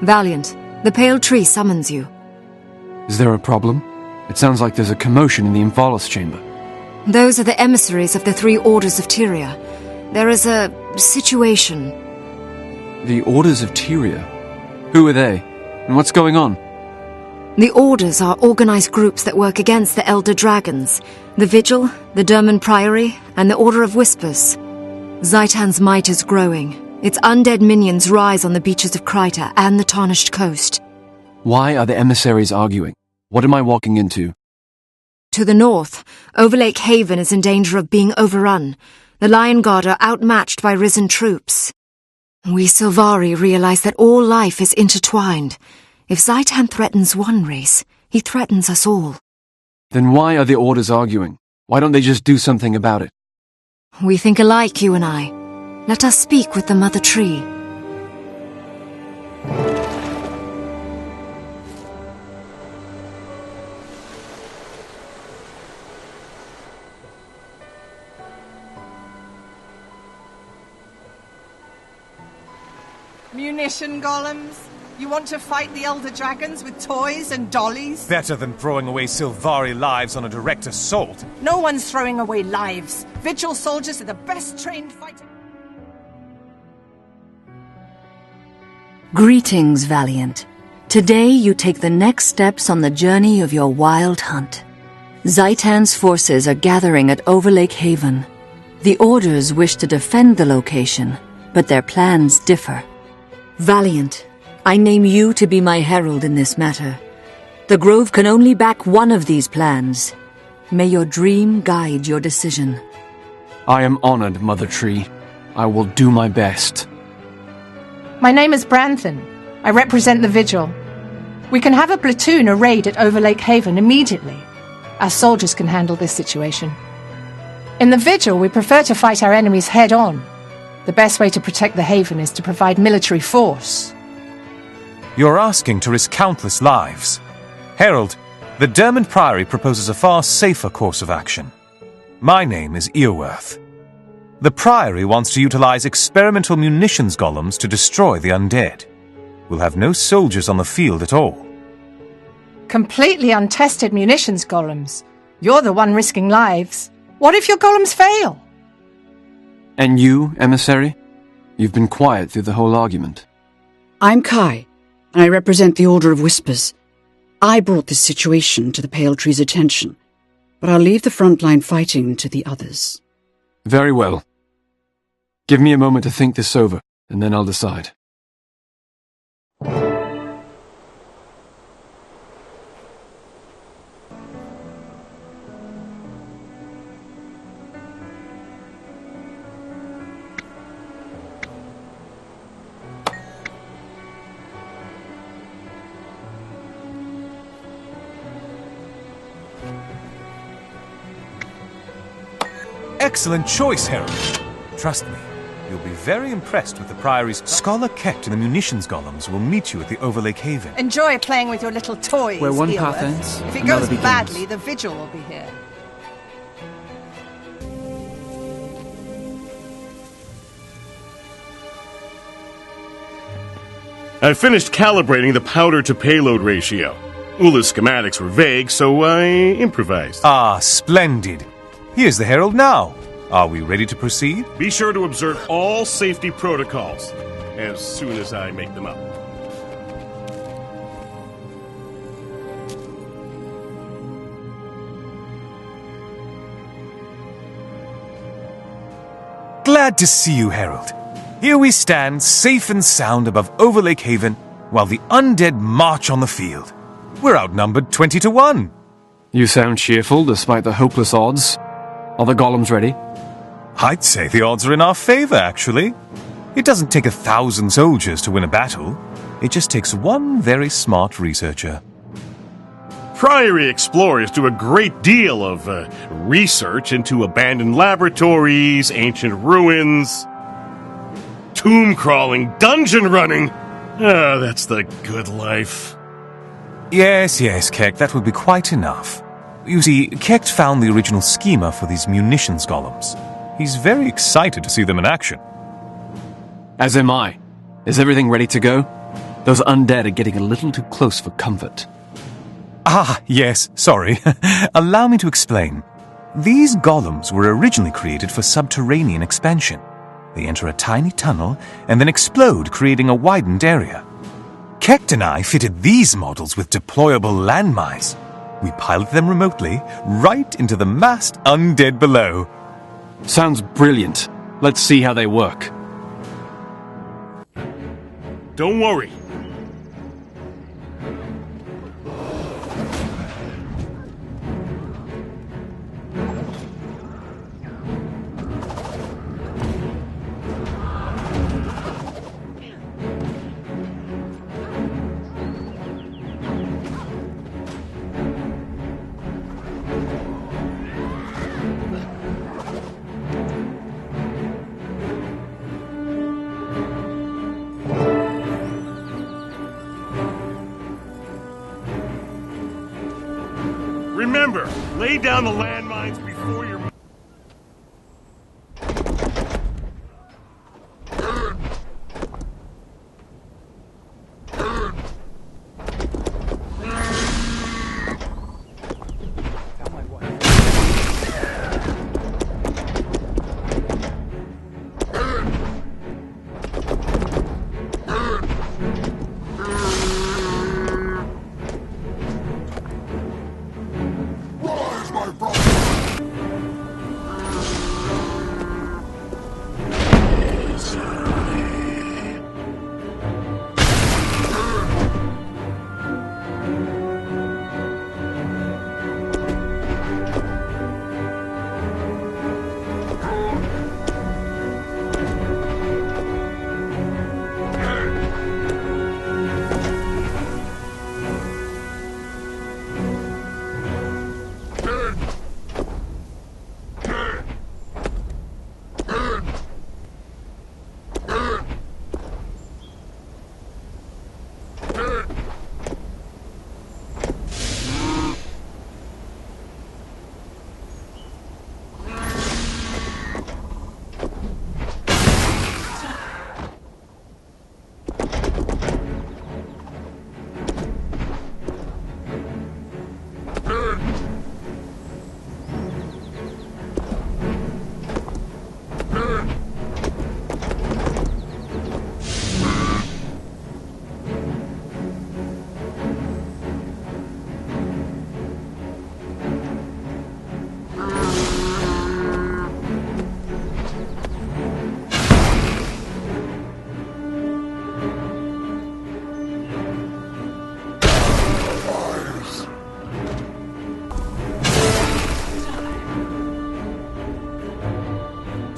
Valiant, the pale tree summons you. Is there a problem? It sounds like there's a commotion in the Imphalos chamber. Those are the emissaries of the 3 Orders of Tyria. There is a situation. The Orders of Tyria? Who are they? And what's going on? The Orders are organized groups that work against the Elder Dragons. The Vigil, the Derman Priory, and the Order of Whispers. Zaitan's might is growing. Its undead minions rise on the beaches of Kryta and the Tarnished Coast. Why are the emissaries arguing? What am I walking into? To the north, Overlake Haven is in danger of being overrun. The Lion Guard are outmatched by risen troops. We Sylvari realize that all life is intertwined. If Zaitan threatens one race, he threatens us all. Then why are the Orders arguing? Why don't they just do something about it? We think alike, you and I. Let us speak with the Mother Tree. Munition golems? You want to fight the Elder Dragons with toys and dollies? Better than throwing away Sylvari lives on a direct assault. No one's throwing away lives. Vigil soldiers are the best trained fighters. Greetings, Valiant. Today you take the next steps on the journey of your wild hunt. Zaitan's forces are gathering at Overlake Haven. The Orders wish to defend the location, but their plans differ. Valiant, I name you to be my herald in this matter. The Grove can only back one of these plans. May your dream guide your decision. I am honored, Mother Tree. I will do my best. My name is Branthan. I represent the Vigil. We can have a platoon arrayed at Overlake Haven immediately. Our soldiers can handle this situation. In the Vigil, we prefer to fight our enemies head-on. The best way to protect the Haven is to provide military force. You're asking to risk countless lives. Herald, the Derman Priory proposes a far safer course of action. My name is Earworth. The Priory wants to utilize experimental munitions golems to destroy the undead. We'll have no soldiers on the field at all. Completely untested munitions golems. You're the one risking lives. What if your golems fail? And you, emissary? You've been quiet through the whole argument. I'm Kai, and I represent the Order of Whispers. I brought this situation to the Pale Tree's attention, but I'll leave the frontline fighting to the others. Very well. Give me a moment to think this over, and then I'll decide. Excellent choice, Herald. Trust me, you'll be very impressed with the Priory's Scholar Kept and the munitions golems will meet you at the Overlake Haven. Enjoy playing with your little toys, Where one Earworth. path ends, If it another goes begins. badly, the Vigil will be here. I finished calibrating the powder-to-payload ratio. Well, the schematics were vague, so I improvised. Ah, splendid. Here's the Herald now. Are we ready to proceed? Be sure to observe all safety protocols as soon as I make them up. Glad to see you, Herald. Here we stand, safe and sound above Overlake Haven, while the undead march on the field. We're outnumbered 20 to 1. You sound cheerful despite the hopeless odds. Are the golems ready? I'd say the odds are in our favor, actually. It doesn't take 1,000 soldiers to win a battle. It just takes one very smart researcher. Priory explorers do a great deal of research into abandoned laboratories, ancient ruins, tomb crawling, dungeon running. Ah, that's the good life. Yes, Keck, that would be quite enough. You see, Keck found the original schema for these munitions golems. He's very excited to see them in action. As am I. Is everything ready to go? Those undead are getting a little too close for comfort. Ah, yes, sorry. Allow me to explain. These golems were originally created for subterranean expansion. They enter a tiny tunnel and then explode, creating a widened area. Kecht and I fitted these models with deployable landmines. We pilot them remotely, right into the massed undead below. Sounds brilliant. Let's see how they work. Don't worry. Remember, lay down the landmines before you're...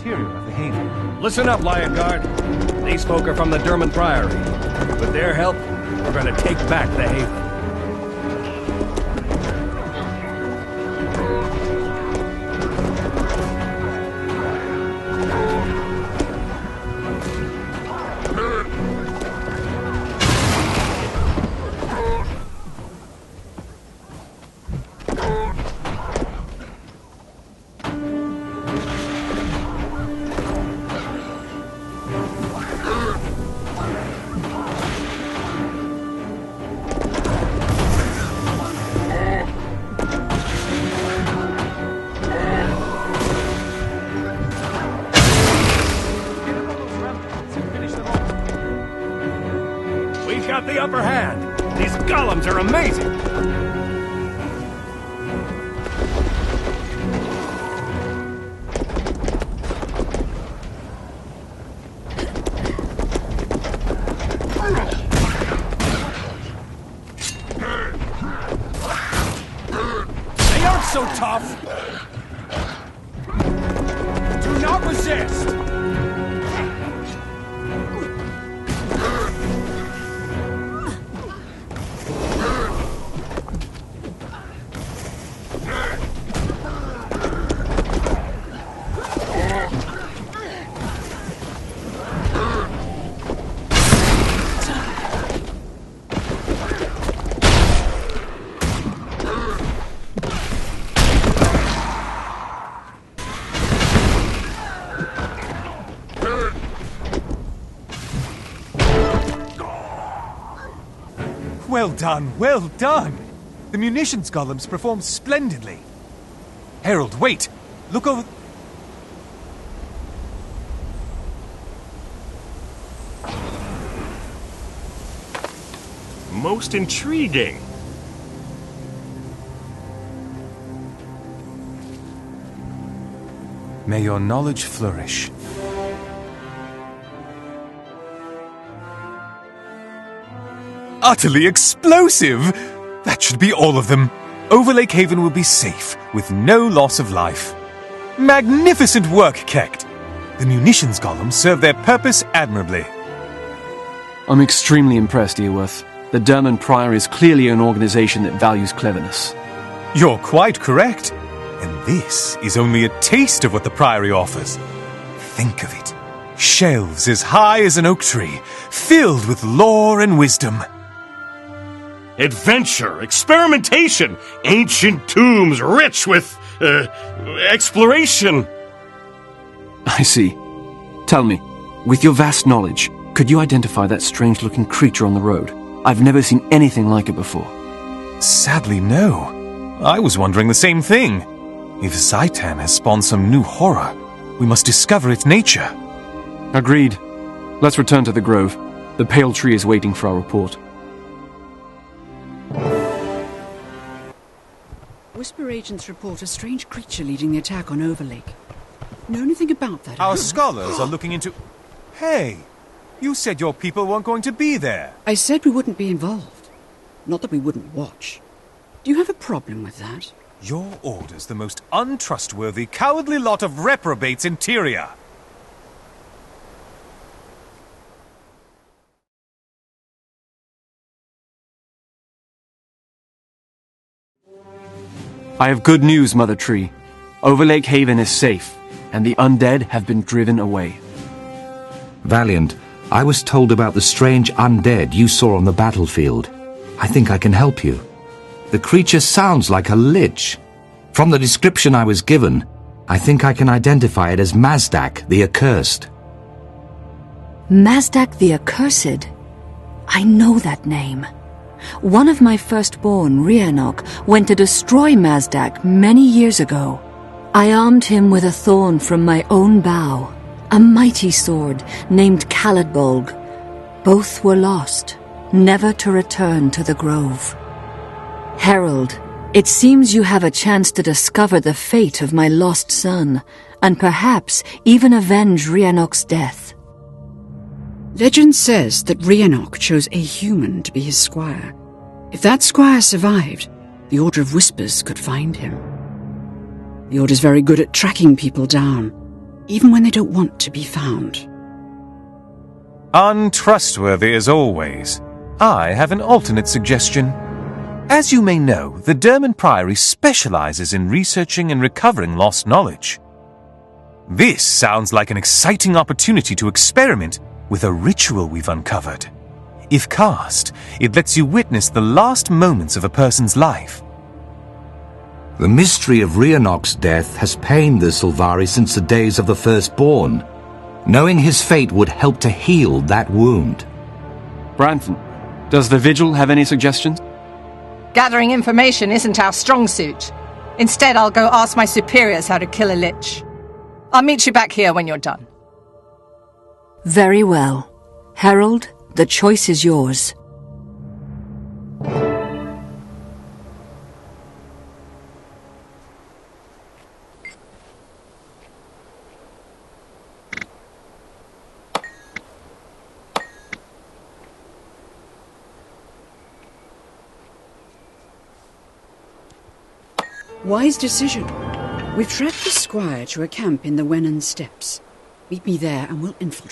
Of the Haven. Listen up, Lion Guard. These folk are from the Dermot Priory. With their help, we're gonna take back the Haven. We've got the upper hand. These golems are amazing. They aren't so tough. Do not resist. Well done, well done! The munitions golems performed splendidly. Herald, wait! Look over... Most intriguing. May your knowledge flourish. Utterly explosive! That should be all of them. Overlake Haven will be safe, with no loss of life. Magnificent work, Kekt! The munitions golems serve their purpose admirably. I'm extremely impressed, Earworth. The Derman Priory is clearly an organization that values cleverness. You're quite correct. And this is only a taste of what the Priory offers. Think of it. Shelves as high as an oak tree, filled with lore and wisdom. Adventure, experimentation, ancient tombs rich with, exploration. I see. Tell me, with your vast knowledge, could you identify that strange-looking creature on the road? I've never seen anything like it before. Sadly, no. I was wondering the same thing. If Zaitan has spawned some new horror, we must discover its nature. Agreed. Let's return to the grove. The pale tree is waiting for our report. Whisper agents report a strange creature leading the attack on Overlake. Know anything about that? Our scholars are looking into... Hey, you said your people weren't going to be there. I said we wouldn't be involved. Not that we wouldn't watch. Do you have a problem with that? Your order's the most untrustworthy, cowardly lot of reprobates in Tyria. I have good news, Mother Tree. Overlake Haven is safe, and the undead have been driven away. Valiant, I was told about the strange undead you saw on the battlefield. I think I can help you. The creature sounds like a lich. From the description I was given, I think I can identify it as Mazdak the Accursed. Mazdak the Accursed? I know that name. One of my firstborn, Rhiannoch, went to destroy Mazdak many years ago. I armed him with a thorn from my own bow, a mighty sword named Caladbolg. Both were lost, never to return to the grove. Herald, it seems you have a chance to discover the fate of my lost son, and perhaps even avenge Rhiannoch's death. Legend says that Rhiannoch chose a human to be his squire. If that squire survived, the Order of Whispers could find him. The Order's very good at tracking people down, even when they don't want to be found. Untrustworthy as always. I have an alternate suggestion. As you may know, the Derman Priory specializes in researching and recovering lost knowledge. This sounds like an exciting opportunity to experiment with a ritual we've uncovered. If cast, it lets you witness the last moments of a person's life. The mystery of Rhiannoch's death has pained the Sylvari since the days of the Firstborn. Knowing his fate would help to heal that wound. Branton, does the Vigil have any suggestions? Gathering information isn't our strong suit. Instead, I'll go ask my superiors how to kill a lich. I'll meet you back here when you're done. Very well. Herald, the choice is yours. Wise decision. We've tracked the squire to a camp in the Wenan Steppes. Meet me there and we'll infiltrate.